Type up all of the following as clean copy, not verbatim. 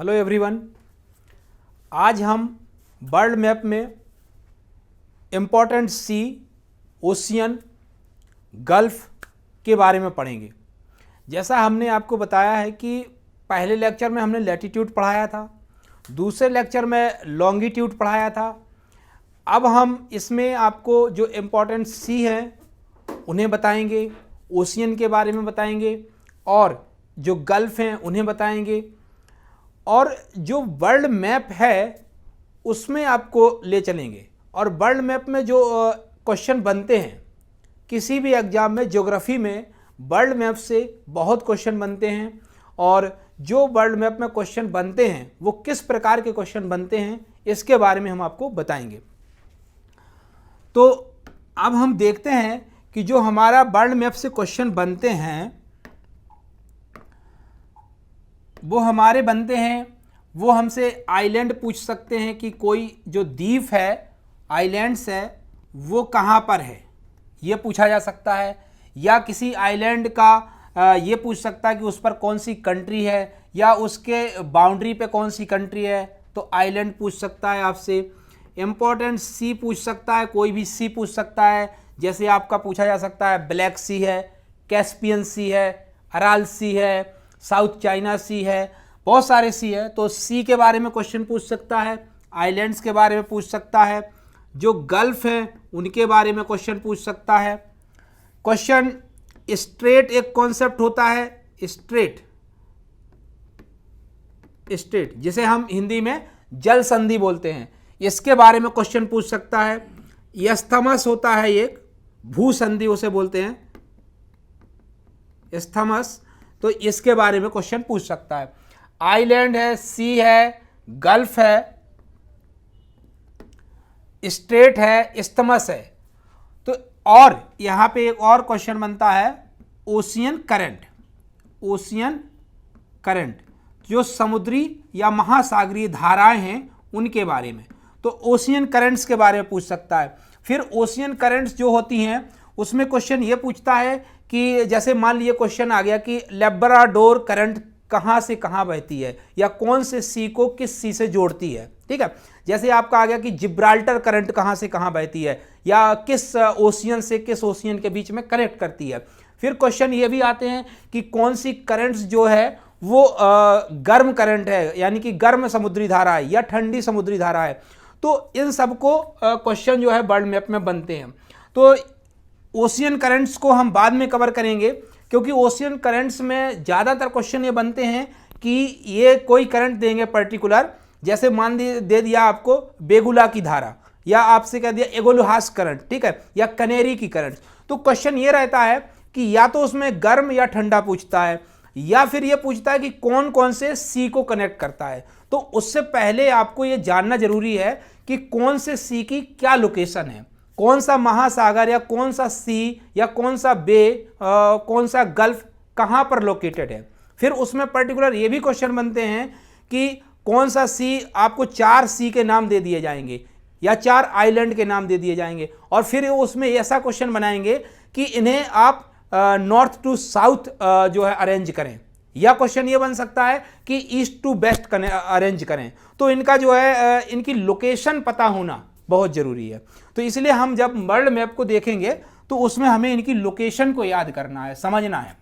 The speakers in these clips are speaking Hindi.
Hello everyone. आज हम वर्ल्ड मैप में इम्पोर्टेंट सी, ओशियन, गल्फ के बारे में पढ़ेंगे। जैसा हमने आपको बताया है कि पहले लेक्चर में हमने लैटिट्यूड पढ़ाया था, दूसरे लेक्चर में लॉन्गिट्यूड पढ़ाया था। अब हम इसमें आपको जो इम्पोर्टेंट सी हैं उन्हें बताएंगे, ओशियन के बारे में बताएंगे और जो गल्फ हैं उन्हें बताएंगे। और जो वर्ल्ड मैप है उसमें आपको ले चलेंगे। और वर्ल्ड मैप में जो क्वेश्चन बनते हैं, किसी भी एग्जाम में ज्योग्राफी में वर्ल्ड मैप से बहुत क्वेश्चन बनते हैं। और जो वर्ल्ड मैप में क्वेश्चन बनते हैं वो किस प्रकार के क्वेश्चन बनते हैं इसके बारे में हम आपको बताएंगे। तो अब हम देखते हैं कि जो हमारा वर्ल्ड मैप से क्वेश्चन बनते हैं वो हमारे बनते हैं, वो हमसे आइलैंड पूछ सकते हैं कि कोई जो द्वीप है, आइलैंड्स है, वो कहाँ पर है, ये पूछा जा सकता है। या किसी आइलैंड का ये पूछ सकता है कि उस पर कौन सी कंट्री है या उसके बाउंड्री पे कौन सी कंट्री है, तो आइलैंड पूछ सकता है आपसे। इम्पोर्टेंट सी पूछ सकता है, कोई भी सी पूछ सकता है। जैसे आपका पूछा जा सकता है ब्लैक सी है, कैस्पियन सी है, अराल सी है, साउथ चाइना सी है, बहुत सारे सी है। तो सी के बारे में क्वेश्चन पूछ सकता है, आइलैंड्स के बारे में पूछ सकता है, जो गल्फ हैं उनके बारे में क्वेश्चन पूछ सकता है। क्वेश्चन स्ट्रेट एक कॉन्सेप्ट होता है, स्ट्रेट जिसे हम हिंदी में जल संधि बोलते हैं, इसके बारे में क्वेश्चन पूछ सकता है। स्थमस होता है एक, भू संधि उसे बोलते हैं, स्थमस, तो इसके बारे में क्वेश्चन पूछ सकता है। आइलैंड है, सी है, गल्फ है, स्ट्रेट है, स्थमस है। तो और यहां पे एक और क्वेश्चन बनता है ओशियन करंट। ओशियन करंट जो समुद्री या महासागरीय धाराएं हैं उनके बारे में, तो ओशियन करंट्स के बारे में पूछ सकता है। फिर ओशियन करंट्स जो होती हैं उसमें क्वेश्चन ये पूछता है कि जैसे मान लीजिए क्वेश्चन आ गया कि लैब्राडोर करंट कहाँ से कहाँ बहती है या कौन से सी को किस सी से जोड़ती है, ठीक है। जैसे आपका आ गया कि जिब्राल्टर करंट कहाँ से कहाँ बहती है या किस ओशियन से किस ओशियन के बीच में कनेक्ट करती है। फिर क्वेश्चन ये भी आते हैं कि कौन सी करंट्स जो है वो गर्म करंट है, यानी कि गर्म समुद्री धारा है या ठंडी समुद्री धारा है। तो इन सबको क्वेश्चन जो है वर्ल्ड मैप में बनते हैं। तो ओशियन करंट्स को हम बाद में कवर करेंगे, क्योंकि ओशियन करंट्स में ज़्यादातर क्वेश्चन ये बनते हैं कि ये कोई करंट देंगे पर्टिकुलर, जैसे मान दे दिया आपको बेगुला की धारा या आपसे कह दिया एगोलुहास करंट, ठीक है, या कनेरी की करंट। तो क्वेश्चन ये रहता है कि या तो उसमें गर्म या ठंडा पूछता है, या फिर ये पूछता है कि कौन कौन से सी को कनेक्ट करता है। तो उससे पहले आपको ये जानना जरूरी है कि कौन से सी की क्या लोकेशन है, कौन सा महासागर या कौन सा सी या कौन सा बे, कौन सा गल्फ कहाँ पर लोकेटेड है। फिर उसमें पर्टिकुलर ये भी क्वेश्चन बनते हैं कि कौन सा सी, आपको 4 सी के नाम दे दिए जाएंगे या 4 आइलैंड के नाम दे दिए जाएंगे। और फिर उसमें ऐसा क्वेश्चन बनाएंगे कि इन्हें आप नॉर्थ टू साउथ जो है अरेंज करें, या क्वेश्चन ये बन सकता है कि ईस्ट टू वेस्ट अरेंज करें। तो इनका जो है इनकी लोकेशन पता होना बहुत जरूरी है। तो इसलिए हम जब वर्ल्ड मैप को देखेंगे तो उसमें हमें इनकी लोकेशन को याद करना है, समझना है।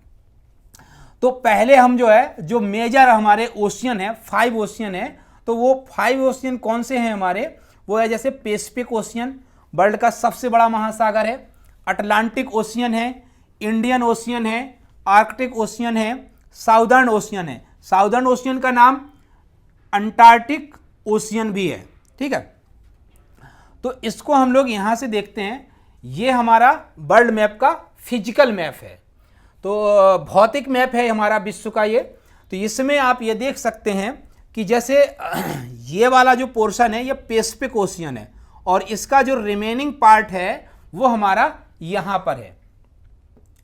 तो पहले हम जो है जो मेजर हमारे ओशियन है, 5 ओशियन है, तो वो 5 ओशियन कौन से हैं हमारे, वो है जैसे पैसिफिक ओशियन, वर्ल्ड का सबसे बड़ा महासागर है। अटलांटिक ओशियन है, इंडियन ओशियन है, आर्कटिक ओशियन है, साउदर्न ओशियन है। साउदर्न ओशियन का नाम अंटार्कटिक ओशियन भी है, ठीक है। तो इसको हम लोग यहां से देखते हैं, ये हमारा वर्ल्ड मैप का फिजिकल मैप है, तो भौतिक मैप है हमारा विश्व का ये। तो इसमें आप ये देख सकते हैं कि जैसे ये वाला जो पोर्शन है ये पैसिफिक ओशियन है, और इसका जो रिमेनिंग पार्ट है वो हमारा यहां पर है।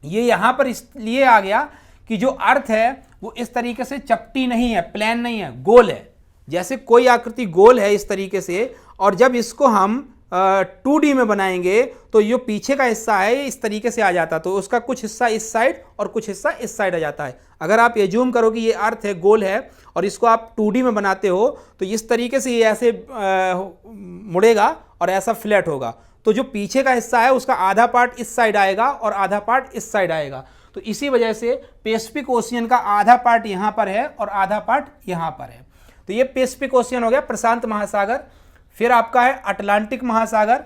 ये यहां पर इसलिए आ गया कि जो अर्थ है वो इस तरीके से चपटी नहीं है, प्लेन नहीं है, गोल है। जैसे कोई आकृति गोल है इस तरीके से, और जब इसको हम 2D में बनाएंगे तो जो पीछे का हिस्सा है ये इस तरीके से आ जाता, तो उसका कुछ हिस्सा इस साइड और कुछ हिस्सा इस साइड आ जाता है। अगर आप एज्यूम करो कि ये अर्थ है, गोल है, और इसको आप 2D में बनाते हो तो इस तरीके से ये ऐसे मुड़ेगा और ऐसा फ्लैट होगा। तो जो पीछे का हिस्सा है उसका आधा पार्ट इस साइड आएगा और आधा पार्ट इस साइड आएगा। तो इसी वजह से पैसिफिक ओशियन का आधा पार्ट यहाँ पर है और आधा पार्ट यहाँ पर है। तो ये पैसिफिक ओशियन हो गया, प्रशांत महासागर। फिर आपका है अटलांटिक महासागर,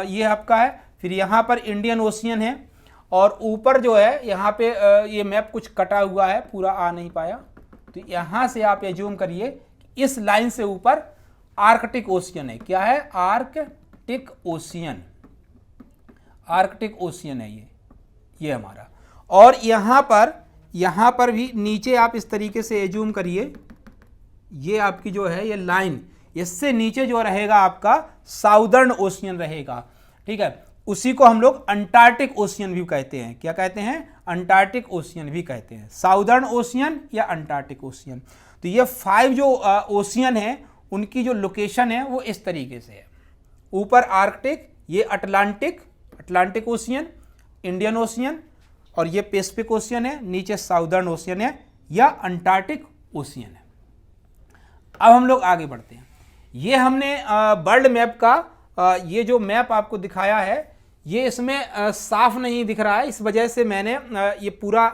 ये आपका है। फिर यहाँ पर इंडियन ओशियन है, और ऊपर जो है यहाँ पे ये मैप कुछ कटा हुआ है, पूरा आ नहीं पाया, तो यहाँ से आप एज्यूम करिए कि इस लाइन से ऊपर आर्कटिक ओशियन है। क्या है? आर्कटिक ओशियन, आर्कटिक ओशियन है ये हमारा। और यहाँ पर भी नीचे आप इस तरीके से एज्यूम करिए, ये आपकी जो है ये लाइन, इससे नीचे जो रहेगा आपका साउदर्न ओशियन रहेगा, ठीक है। उसी को हम लोग अंटार्कटिक ओशियन भी कहते हैं। क्या कहते हैं? अंटार्कटिक ओशियन भी कहते हैं, साउदर्न ओशियन या अंटार्कटिक ओशियन। तो ये 5 जो ओशियन है उनकी जो लोकेशन है वो इस तरीके से है। ऊपर आर्कटिक, ये अटलांटिक ओशियन, इंडियन ओशियन, और ये पैसिफिक ओशियन है, नीचे साउदर्न ओशियन है या अंटार्कटिक ओशियन है। अब हम लोग आगे बढ़ते हैं। ये हमने वर्ल्ड मैप का ये जो मैप आपको दिखाया है, ये इसमें साफ नहीं दिख रहा है, इस वजह से मैंने ये पूरा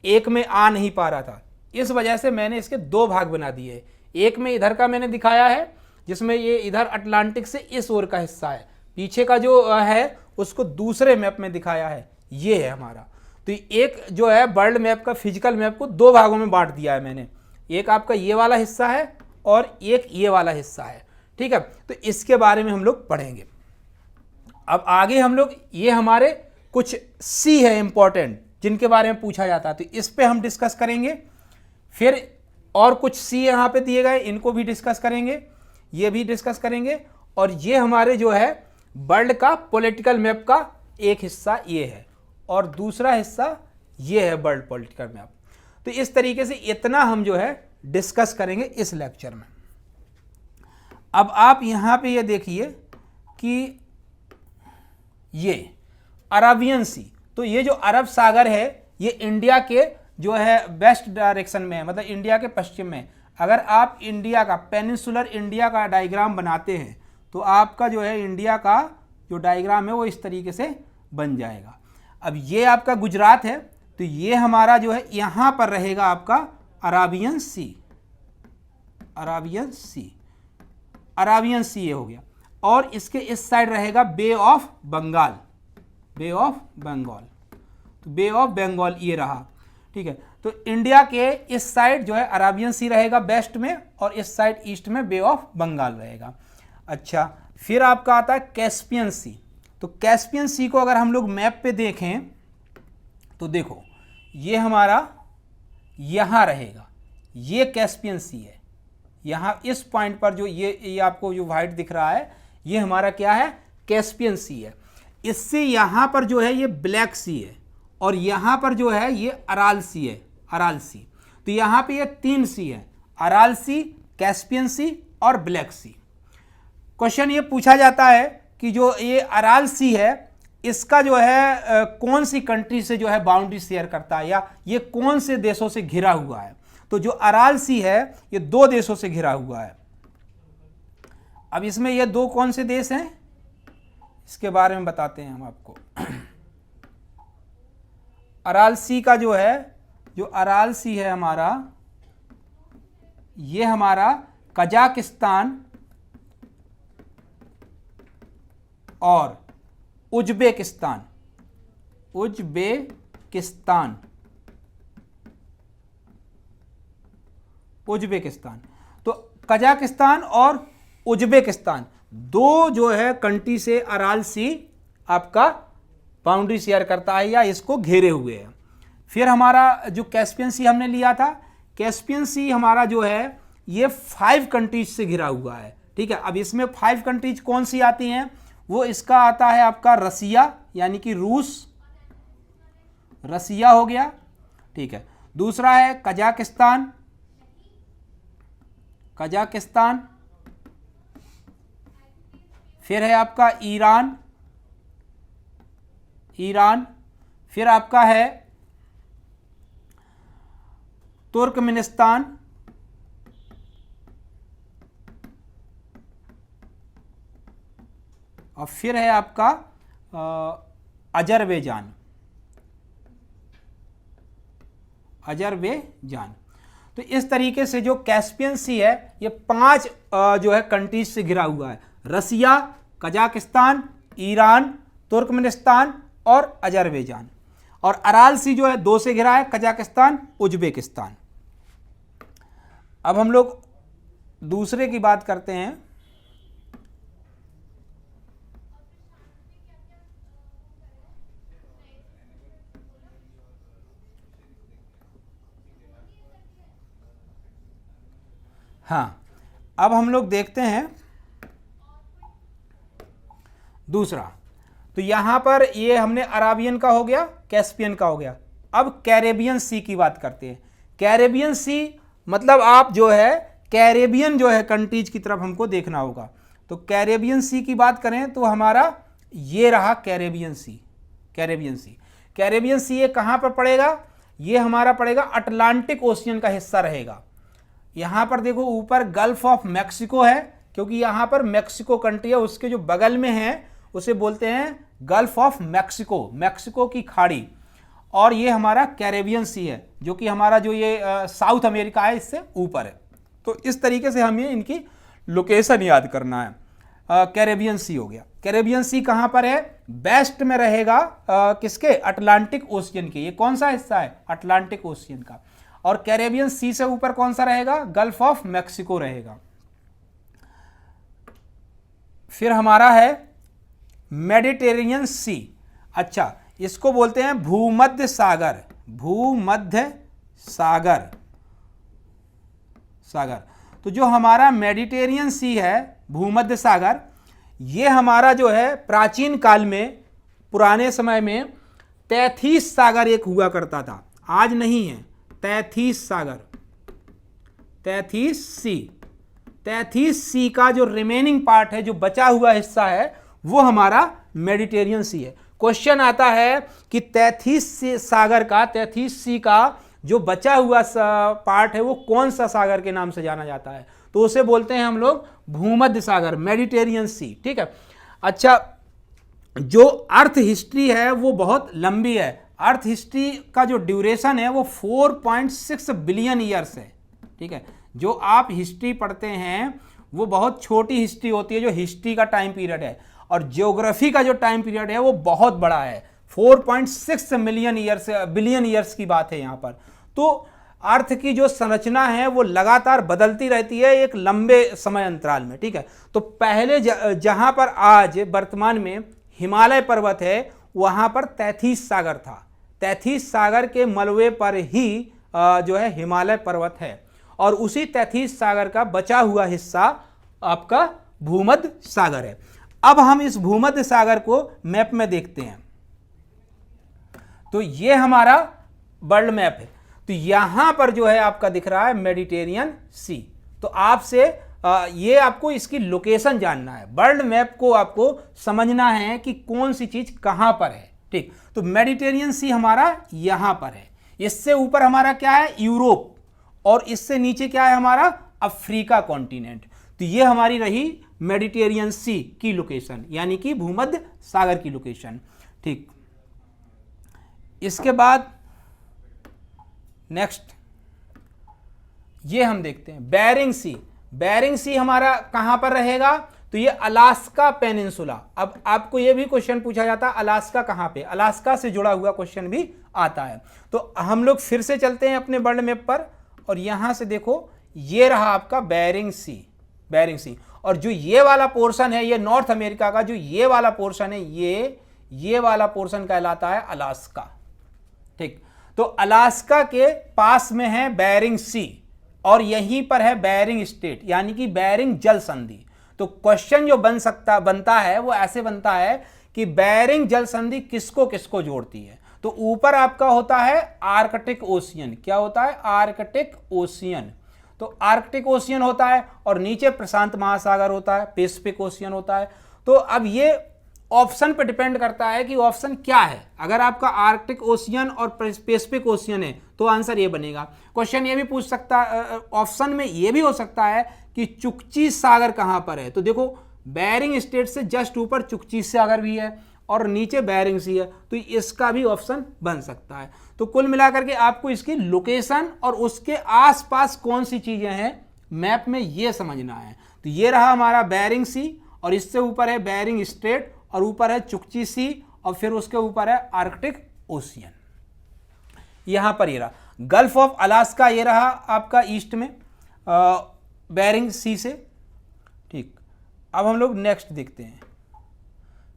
एक में आ नहीं पा रहा था, इस वजह से मैंने इसके 2 भाग बना दिए। एक में इधर का मैंने दिखाया है, जिसमें ये इधर अटलांटिक से इस ओर का हिस्सा है, पीछे का जो है उसको दूसरे मैप में दिखाया है, ये है हमारा। तो एक जो है वर्ल्ड मैप का, फिजिकल मैप को 2 भागों में बांट दिया है मैंने। एक आपका ये वाला हिस्सा है और एक ये वाला हिस्सा है, ठीक है। तो इसके बारे में हम लोग पढ़ेंगे। अब आगे हम लोग, ये हमारे कुछ सी है इंपॉर्टेंट, जिनके बारे में पूछा जाता है, तो इस पे हम डिस्कस करेंगे। फिर और कुछ सी यहाँ पे दिए गए, इनको भी डिस्कस करेंगे, ये भी डिस्कस करेंगे। और ये हमारे जो है वर्ल्ड का पॉलिटिकल मैप का एक हिस्सा ये है, और दूसरा हिस्सा ये है वर्ल्ड पॉलिटिकल मैप। तो इस तरीके से इतना हम जो है डिस्कस करेंगे इस लेक्चर में। अब आप यहाँ पे ये देखिए कि ये अरबियन सी, तो ये जो अरब सागर है ये इंडिया के जो है वेस्ट डायरेक्शन में है, मतलब इंडिया के पश्चिम में। अगर आप इंडिया का पेनिनसुलर इंडिया का डायग्राम बनाते हैं तो आपका जो है इंडिया का जो डायग्राम है वो इस तरीके से बन जाएगा। अब ये आपका गुजरात है, तो ये हमारा जो है यहाँ पर रहेगा आपका Arabian Sea, Arabian Sea, Arabian Sea ये हो गया। और इसके इस साइड रहेगा bay of Bengal, bay of Bengal, तो बे ऑफ बंगाल ये रहा, ठीक है। तो इंडिया के इस साइड जो है अराबियन सी रहेगा वेस्ट में, और इस साइड ईस्ट में बे ऑफ बंगाल रहेगा। अच्छा, फिर आपका आता है कैस्पियन सी। तो कैस्पियन सी को अगर हम लोग मैप पे देखें तो देखो ये हमारा यहाँ रहेगा, ये कैस्पियन सी है। यहाँ इस पॉइंट पर जो ये आपको जो वाइट दिख रहा है ये हमारा क्या है? कैस्पियन सी है। इससे यहाँ पर जो है ये ब्लैक सी है, और यहाँ पर जो है ये अराल सी है, अराल सी। तो यहाँ पे ये 3 सी है, अराल सी, कैस्पियन सी और ब्लैक सी। क्वेश्चन ये पूछा जाता है कि जो ये अराल सी है इसका जो है कौन सी कंट्री से जो है बाउंड्री शेयर करता है, या ये कौन से देशों से घिरा हुआ है। तो जो अराल सी है ये 2 देशों से घिरा हुआ है। अब इसमें ये 2 कौन से देश हैं इसके बारे में बताते हैं हम आपको। अराल सी का जो है, जो अराल सी है हमारा, ये हमारा कजाकिस्तान और उज्बेकिस्तान, उज्बेकिस्तान, उज्बेकिस्तान। तो कजाकिस्तान और उज्बेकिस्तान 2 जो है कंट्री से अराल सी आपका बाउंड्री शेयर करता है या इसको घेरे हुए है। फिर हमारा जो कैस्पियन सी हमने लिया था, कैस्पियन सी हमारा जो है ये 5 कंट्रीज से घिरा हुआ है, ठीक है। अब इसमें 5 कंट्रीज कौन सी आती हैं? वो इसका आता है आपका रसिया, यानी कि रूस, रसिया हो गया, ठीक है। दूसरा है कजाकिस्तान, कजाकिस्तान। फिर है आपका ईरान, ईरान, फिर आपका है तुर्कमेनिस्तान, और फिर है आपका अजरबैजान, अजरबैजान। तो इस तरीके से जो कैस्पियन सी है ये 5 जो है कंट्रीज से घिरा हुआ है, रसिया, कजाकिस्तान, ईरान, तुर्कमेनिस्तान और अजरबैजान। और अराल सी जो है 2 से घिरा है, कजाकिस्तान, उज्बेकिस्तान। अब हम लोग दूसरे की बात करते हैं। हाँ, अब हम लोग देखते हैं दूसरा। तो यहां पर ये हमने अराबियन का हो गया, कैस्पियन का हो गया। अब कैरेबियन सी की बात करते हैं। कैरेबियन सी मतलब आप जो है कैरेबियन जो है कंट्रीज की तरफ हमको देखना होगा। तो कैरेबियन सी की बात करें तो हमारा ये रहा Caribbean sea, Caribbean sea. Caribbean sea ये कहाँ पर पड़ेगा? ये हमारा पड़ेगा अटलांटिक ओशियन का हिस्सा रहेगा। यहाँ पर देखो ऊपर गल्फ ऑफ मैक्सिको है, क्योंकि यहाँ पर मैक्सिको कंट्री है, उसके जो बगल में है उसे बोलते हैं गल्फ ऑफ मैक्सिको, मैक्सिको की खाड़ी। और ये हमारा कैरेबियन सी है, जो कि हमारा जो ये साउथ अमेरिका है इससे ऊपर है। तो इस तरीके से हमें इनकी लोकेशन याद करना है। कैरेबियन सी हो गया। कैरेबियन सी कहाँ पर है? वेस्ट में रहेगा किसके? अटलांटिक ओशियन के। ये कौन सा हिस्सा है? अटलांटिक ओशियन का। और कैरेबियन सी से ऊपर कौन सा रहेगा? गल्फ ऑफ मैक्सिको रहेगा। फिर हमारा है मेडिटेरेनियन सी। अच्छा, इसको बोलते हैं भूमध्य सागर, भूमध्य सागर, सागर। तो जो हमारा मेडिटेरियन सी है, भूमध्य सागर, ये हमारा जो है प्राचीन काल में, पुराने समय में तैथीस सागर एक हुआ करता था, आज नहीं है। तैथीस सागर, तैथीस सी, तैथीस सी का जो रिमेनिंग पार्ट है, जो बचा हुआ हिस्सा है, वो हमारा मेडिटेरियन सी है। क्वेश्चन आता है कि तैथीस सागर का, तैथीस सी का जो बचा हुआ पार्ट है वो कौन सा सागर के नाम से जाना जाता है? तो उसे बोलते हैं हम लोग भूमध्य सागर, मेडिटेरियन सी। ठीक है। अच्छा, जो अर्थ हिस्ट्री है वो बहुत लंबी है। अर्थ हिस्ट्री का जो ड्यूरेशन है वो 4.6 बिलियन ईयर्स है। ठीक है। जो आप हिस्ट्री पढ़ते हैं वो बहुत छोटी हिस्ट्री होती है, जो हिस्ट्री का टाइम पीरियड है, और ज्योग्राफी का जो टाइम पीरियड है वो बहुत बड़ा है। 4.6 मिलियन ईयर्स, बिलियन ईयर्स की बात है यहाँ पर। तो अर्थ की जो संरचना है वो लगातार बदलती रहती है एक लंबे समय अंतराल में। ठीक है। तो पहले जहाँ पर आज वर्तमान में हिमालय पर्वत है, वहाँ पर तैथीस सागर था। तैथीस सागर के मलबे पर ही जो है हिमालय पर्वत है, और उसी तैथीस सागर का बचा हुआ हिस्सा आपका भूमध्य सागर है। अब हम इस भूमध्य सागर को मैप में देखते हैं। तो ये हमारा वर्ल्ड मैप है। तो यहां पर जो है आपका दिख रहा है मेडिटेरियन सी। तो आपसे ये आपको इसकी लोकेशन जानना है। वर्ल्ड मैप को आपको समझना है कि कौन सी चीज कहां पर है। ठीक। तो मेडिटेरियन सी हमारा यहां पर है। इससे ऊपर हमारा क्या है? यूरोप। और इससे नीचे क्या है हमारा? Africa continent. तो ये हमारी रही मेडिटेरियन सी की लोकेशन, यानी कि भूमध्य सागर की लोकेशन। ठीक। इसके बाद नेक्स्ट ये हम देखते हैं बेरिंग सी। बेरिंग सी हमारा कहां पर रहेगा? तो ये अलास्का पेनिनसुला। अब आपको ये भी क्वेश्चन पूछा जाता है अलास्का कहां पे? अलास्का से जुड़ा हुआ क्वेश्चन भी आता है। तो हम लोग फिर से चलते हैं अपने वर्ल्ड मैप पर, और यहां से देखो ये रहा आपका बेरिंग सी, बेरिंग सी। और जो ये वाला पोर्शन है, ये नॉर्थ अमेरिका का जो ये वाला पोर्शन है, ये वाला पोर्शन कहलाता है अलास्का। ठीक। तो अलास्का के पास में है बेरिंग सी, और यहीं पर है बेरिंग स्टेट, यानी कि बेरिंग जल संधि। तो क्वेश्चन जो बनता है वो ऐसे बनता है कि बेरिंग जल संधि किसको किसको जोड़ती है? तो ऊपर आपका होता है आर्कटिक ओशियन। क्या होता है? Arctic ocean. तो आर्कटिक ओशियन होता है, और नीचे प्रशांत महासागर होता है, पैसिफिक ओशियन होता है। तो अब ये ऑप्शन पे डिपेंड करता है कि ऑप्शन क्या है। अगर आपका आर्कटिक ओशियन और पैसिफिक ओशियन है तो आंसर ये बनेगा। क्वेश्चन ये भी पूछ सकता, ऑप्शन में ये भी हो सकता है कि चुकची सागर कहाँ पर है। तो देखो बेरिंग स्टेट से जस्ट ऊपर चुकची सागर भी है और नीचे बेरिंग सी है, तो इसका भी ऑप्शन बन सकता है। तो कुल मिलाकर के आपको इसकी लोकेशन और उसके आसपास कौन सी चीजें हैं मैप में ये समझना है। तो ये रहा हमारा बेरिंग सी और इससे ऊपर है बेरिंग स्ट्रेट और ऊपर है चुकची सी और फिर उसके ऊपर है आर्कटिक ओशियन। यहां पर ये रहा गल्फ ऑफ अलास्का, ये रहा आपका ईस्ट में बेरिंग सी से। ठीक, अब हम लोग नेक्स्ट देखते हैं।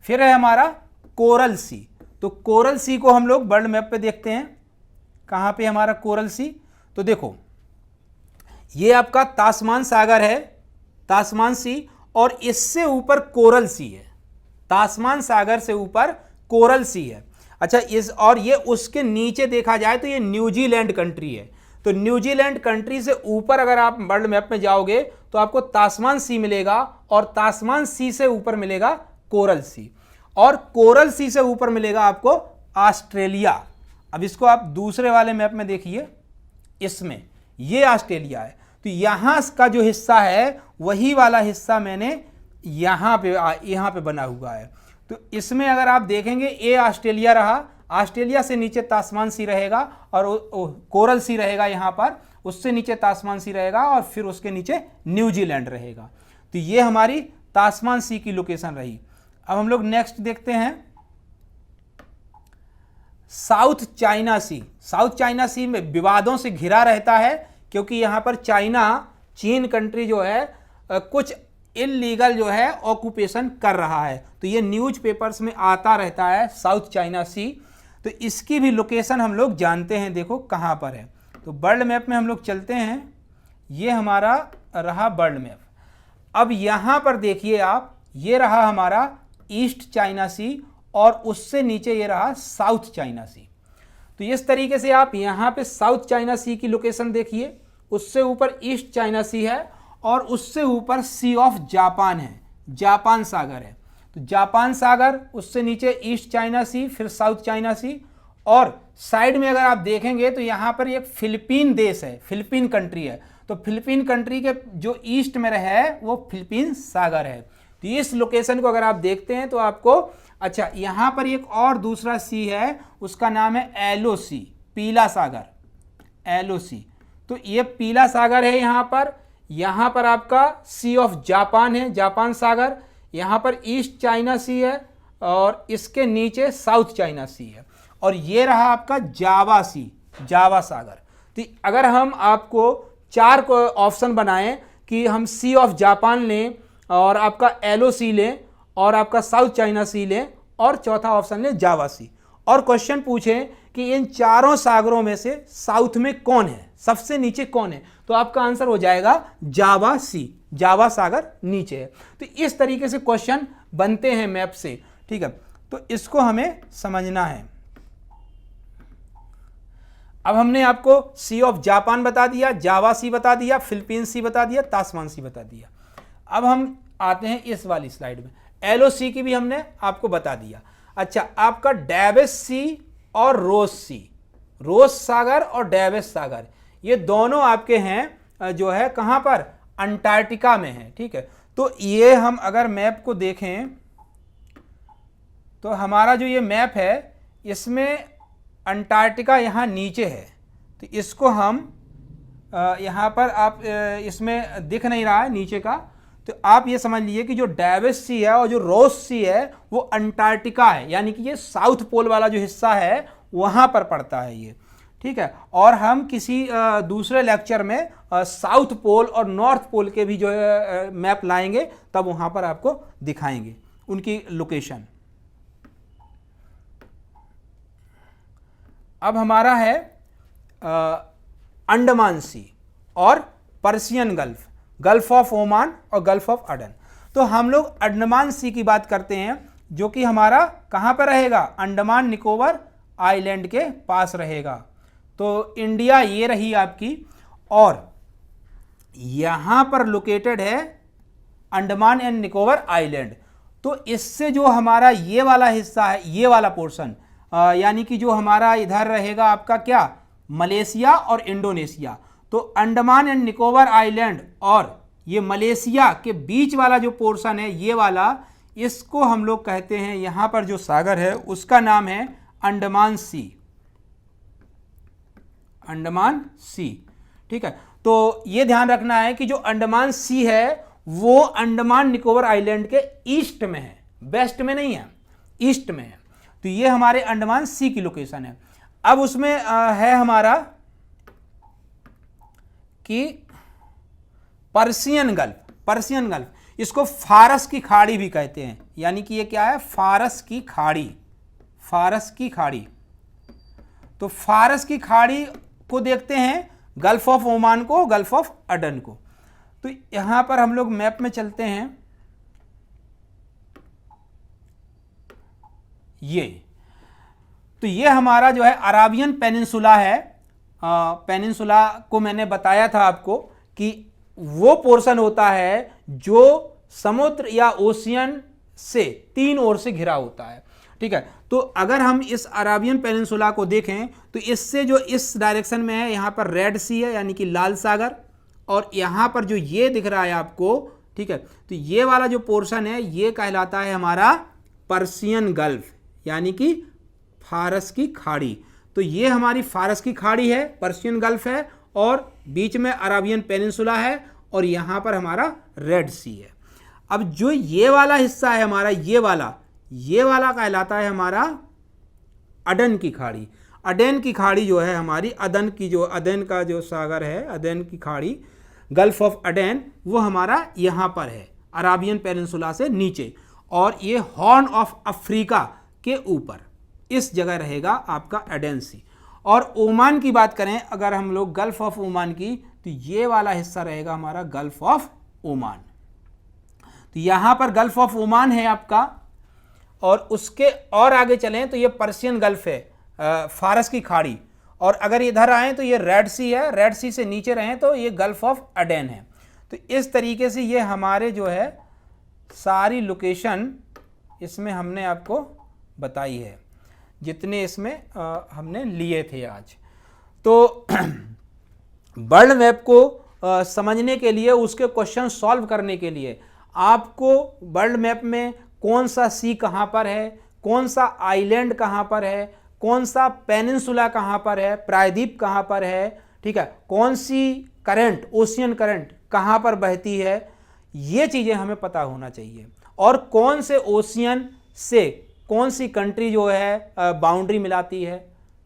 फिर है हमारा कोरल सी। तो कोरल सी को हम लोग वर्ल्ड मैप पे देखते हैं, कहां पे हमारा कोरल सी। तो देखो ये आपका तास्मान सागर है, तास्मान सी, और इससे ऊपर कोरल सी है। तास्मान सागर से ऊपर कोरल सी है। अच्छा, इस और ये उसके नीचे देखा जाए तो ये न्यूजीलैंड कंट्री है। तो न्यूजीलैंड कंट्री से ऊपर अगर आप वर्ल्ड मैप में जाओगे तो आपको तास्मान सी मिलेगा और तास्मान सी से ऊपर मिलेगा कोरल सी, और कोरल सी से ऊपर मिलेगा आपको ऑस्ट्रेलिया। अब इसको आप दूसरे वाले मैप में देखिए, इसमें ये ऑस्ट्रेलिया है। तो यहां का जो हिस्सा है वही वाला हिस्सा मैंने यहाँ पे बना हुआ है। तो इसमें अगर आप देखेंगे ये ऑस्ट्रेलिया रहा, ऑस्ट्रेलिया से नीचे तास्मान सी रहेगा और कोरल सी रहेगा यहाँ पर, उससे नीचे तास्मान सी रहेगा और फिर उसके नीचे न्यूजीलैंड रहेगा। तो ये हमारी तास्मान सी की लोकेशन रही। अब हम लोग नेक्स्ट देखते हैं साउथ चाइना सी। साउथ चाइना सी में विवादों से घिरा रहता है क्योंकि यहाँ पर चीन कंट्री जो है कुछ इलीगल जो है ऑक्यूपेशन कर रहा है। तो ये न्यूज़ पेपर्स में आता रहता है साउथ चाइना सी। तो इसकी भी लोकेशन हम लोग जानते हैं, देखो कहाँ पर है। तो वर्ल्ड मैप में हम लोग चलते हैं, ये हमारा रहा वर्ल्ड मैप। अब यहाँ पर देखिए आप, ये रहा हमारा ईस्ट चाइना सी और उससे नीचे ये रहा साउथ चाइना सी। तो इस तरीके से आप यहाँ पे साउथ चाइना सी की लोकेशन देखिए, उससे ऊपर ईस्ट चाइना सी है और उससे ऊपर सी ऑफ जापान है, जापान सागर है। तो जापान सागर, उससे नीचे ईस्ट चाइना सी, फिर साउथ चाइना सी, और साइड में अगर आप देखेंगे तो यहाँ पर एक फिलीपीन देश है, फिलीपीन कंट्री है। तो फिलीपीन कंट्री के जो ईस्ट में है वो फिलीपीन सागर है। तो इस लोकेशन को अगर आप देखते हैं तो आपको, अच्छा यहाँ पर एक और दूसरा सी है, उसका नाम है एलो सी, पीला सागर, एलो सी। तो ये पीला सागर है यहाँ पर आपका सी ऑफ जापान है, जापान सागर। यहाँ पर ईस्ट चाइना सी है और इसके नीचे साउथ चाइना सी है, और ये रहा आपका जावा सी, जावा सागर। तो अगर हम आपको 4 ऑप्शन बनाएं कि हम सी ऑफ जापान लें और आपका एलो सी लें और आपका साउथ चाइना सी लें और चौथा ऑप्शन लें जावा सी, और क्वेश्चन पूछें कि इन चारों सागरों में से साउथ में कौन है, सबसे नीचे कौन है, तो आपका आंसर हो जाएगा जावा सी, जावा सागर नीचे है। तो इस तरीके से क्वेश्चन बनते हैं मैप से, ठीक है। तो इसको हमें समझना है। अब हमने आपको सी ऑफ जापान बता दिया, जावा सी बता दिया, फिलीपीन सी बता दिया, तास्मान सी बता दिया। अब हम आते हैं इस वाली स्लाइड में, एलो सी की भी हमने आपको बता दिया। अच्छा, आपका डेविस सी और रोज सी, रोज सागर और डेविस सागर, ये दोनों आपके हैं जो है कहां पर, अंटार्कटिका में है, ठीक है। तो ये हम अगर मैप को देखें तो हमारा जो ये मैप है इसमें अंटार्कटिका यहाँ नीचे है। तो इसको हम यहाँ पर आप इसमें दिख नहीं रहा है नीचे का, तो आप ये समझ लीजिए कि जो डेविस सी है और जो रोज सी है वो अंटार्कटिका है, यानी कि ये साउथ पोल वाला जो हिस्सा है वहाँ पर पड़ता है ये, ठीक है। और हम किसी दूसरे लेक्चर में साउथ पोल और नॉर्थ पोल के भी जो है मैप लाएंगे, तब वहाँ पर आपको दिखाएंगे उनकी लोकेशन। अब हमारा है अंडमान सी और Persian gulf, gulf of Oman और गल्फ ऑफ अडन। तो हम लोग अंडमान सी की बात करते हैं, जो कि हमारा कहाँ पर रहेगा, अंडमान निकोबार आइलैंड के पास रहेगा। तो इंडिया ये रही आपकी, और यहाँ पर लोकेटेड है अंडमान एंड निकोबार आइलैंड। तो इससे जो हमारा ये वाला हिस्सा है, ये वाला पोर्शन, यानी कि जो हमारा इधर रहेगा आपका क्या, मलेशिया और इंडोनेशिया, तो अंडमान एंड निकोबार आइलैंड और ये मलेशिया के बीच वाला जो पोर्शन है ये वाला, इसको हम लोग कहते हैं, यहां पर जो सागर है उसका नाम है अंडमान सी, अंडमान सी। ठीक है, तो ये ध्यान रखना है कि जो अंडमान सी है वो अंडमान निकोबार आइलैंड के ईस्ट में है, वेस्ट में नहीं है, ईस्ट में है। तो ये हमारे अंडमान सी की लोकेशन है। अब उसमें है हमारा कि पर्शियन गल्फ, पर्शियन गल्फ, इसको फारस की खाड़ी भी कहते हैं, यानी कि ये क्या है, फारस की खाड़ी, फारस की खाड़ी। तो फारस की खाड़ी को देखते हैं, गल्फ ऑफ ओमान को, गल्फ ऑफ अडन को। तो यहां पर हम लोग मैप में चलते हैं, ये तो ये हमारा जो है अराबियन पेनिनसुला है। पेनिनसुला को मैंने बताया था आपको कि वो पोर्शन होता है जो समुद्र या ओशियन से 3 ओर से घिरा होता है। ठीक है, तो अगर हम इस अराबियन पेनिनसुला को देखें तो इससे जो इस डायरेक्शन में है, यहाँ पर रेड सी है यानी कि लाल सागर, और यहाँ पर जो ये दिख रहा है आपको, ठीक है, तो ये वाला जो पोर्शन है ये कहलाता है हमारा पर्शियन गल्फ, यानी कि फारस की खाड़ी। तो ये हमारी फारस की खाड़ी है, पर्शियन गल्फ है, और बीच में अराबियन पेनिनसुला है, और यहाँ पर हमारा रेड सी है। अब जो ये वाला हिस्सा है हमारा, ये वाला कहलाता है हमारा अडन की खाड़ी। अडेन की खाड़ी जो है हमारी, अदन की जो, अदेन का जो सागर है, अदेन की खाड़ी, गल्फ ऑफ अडेन, वो हमारा यहाँ पर है अराबियन पेनिनसुला से नीचे, और ये हॉर्न ऑफ अफ्रीका के ऊपर इस जगह रहेगा आपका अडेन सी। और ओमान की बात करें अगर हम लोग, गल्फ ऑफ ओमान की, तो ये वाला हिस्सा रहेगा हमारा गल्फ ऑफ ओमान। तो यहाँ पर गल्फ ऑफ ओमान है आपका, और उसके और आगे चलें तो ये पर्शियन गल्फ है, फारस की खाड़ी, और अगर इधर आएँ तो ये रेड सी है, रेड सी से नीचे रहें तो ये गल्फ ऑफ अडेन है। तो इस तरीके से ये हमारे जो है सारी लोकेशन इसमें हमने आपको बताई है, जितने इसमें हमने लिए थे आज। तो वर्ल्ड मैप को समझने के लिए, उसके क्वेश्चन सॉल्व करने के लिए आपको वर्ल्ड मैप में कौन सा सी कहाँ पर है, कौन सा आइलैंड कहाँ पर है, कौन सा पेनिनसुला कहाँ पर है, प्रायद्वीप कहाँ पर है, ठीक है, कौन सी करंट, ओशियन करंट कहाँ पर बहती है, ये चीज़ें हमें पता होना चाहिए। और कौन से ओशियन से कौन सी कंट्री जो है बाउंड्री मिलाती है,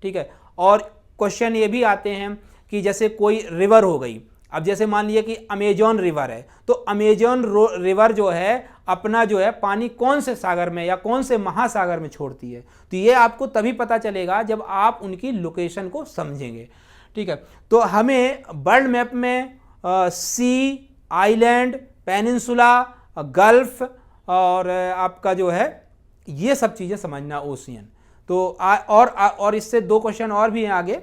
ठीक है। और क्वेश्चन ये भी आते हैं कि जैसे कोई रिवर हो गई, अब जैसे मान लीजिए कि अमेजॉन रिवर है, तो अमेजॉन रिवर जो है अपना जो है पानी कौन से सागर में या कौन से महासागर में छोड़ती है, तो ये आपको तभी पता चलेगा जब आप उनकी लोकेशन को समझेंगे, ठीक है। तो हमें वर्ल्ड मैप में सी, आइलैंड, पेनिनसुला, गल्फ और आपका जो है ये सब चीज़ें समझना, ओशियन। तो और इससे 2 क्वेश्चन और भी हैं आगे,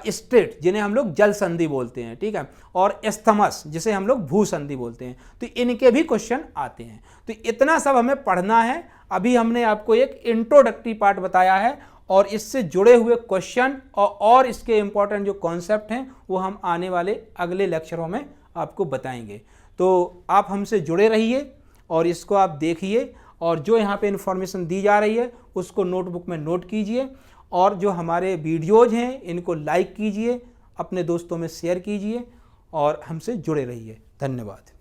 स्ट्रेट जिन्हें हम लोग जल संधि बोलते हैं, ठीक है, और एस्थमस जिसे हम लोग भू संधि बोलते हैं, तो इनके भी क्वेश्चन आते हैं। तो इतना सब हमें पढ़ना है। अभी हमने आपको एक इंट्रोडक्टरी पार्ट बताया है, और इससे जुड़े हुए क्वेश्चन और इसके इम्पोर्टेंट जो कॉन्सेप्ट हैं वो हम आने वाले अगले लेक्चरों में आपको बताएंगे। तो आप हमसे जुड़े रहिए और इसको आप देखिए, और जो यहाँ पे इन्फॉर्मेशन दी जा रही है उसको नोटबुक में नोट कीजिए, और जो हमारे वीडियोज़ हैं इनको लाइक कीजिए, अपने दोस्तों में शेयर कीजिए, और हमसे जुड़े रहिए। धन्यवाद।